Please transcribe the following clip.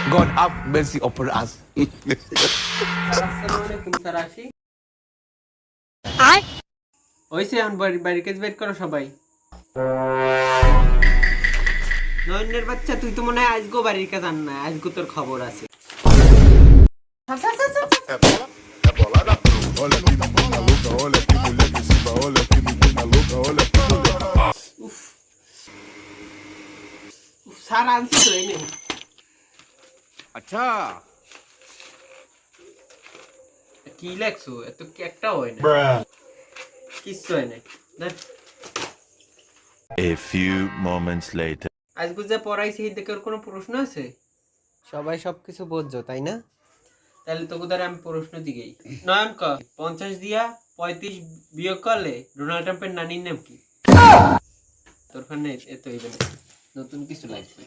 God have mercy upon us. আসসালামু আলাইকুম sir আসি হইছে এখন বাড়ির কাজ বের করো সবাই নয়নের বাচ্চা তুই তো মনে হয় আজগো বাড়ির কাজ আন না আজগো তোর খবর আছে Olha que menina louca, olha que mulher agressiva, olha que menina louca, olha que mulher. উফ স্যার আনছি তো এনে अच्छा কি লেখছো এত কি একটা হয় না কিচ্ছু হয় না দেখ A few moments later. আজগো যা পড়াইছি এই দেখে ওর কোনো প্রশ্ন আছে সবাই সবকিছু বুঝছো তাই না তাহলে তোকে দ্বারা আমি প্রশ্ন দিকেই নয়ন ক 50 দিয়া 35 বিয়োগ করলে ডোনাল্ড ট্রাম্পের নানির নাম কি তোর কানে এত হইবে না নতুন কিছু লাগবে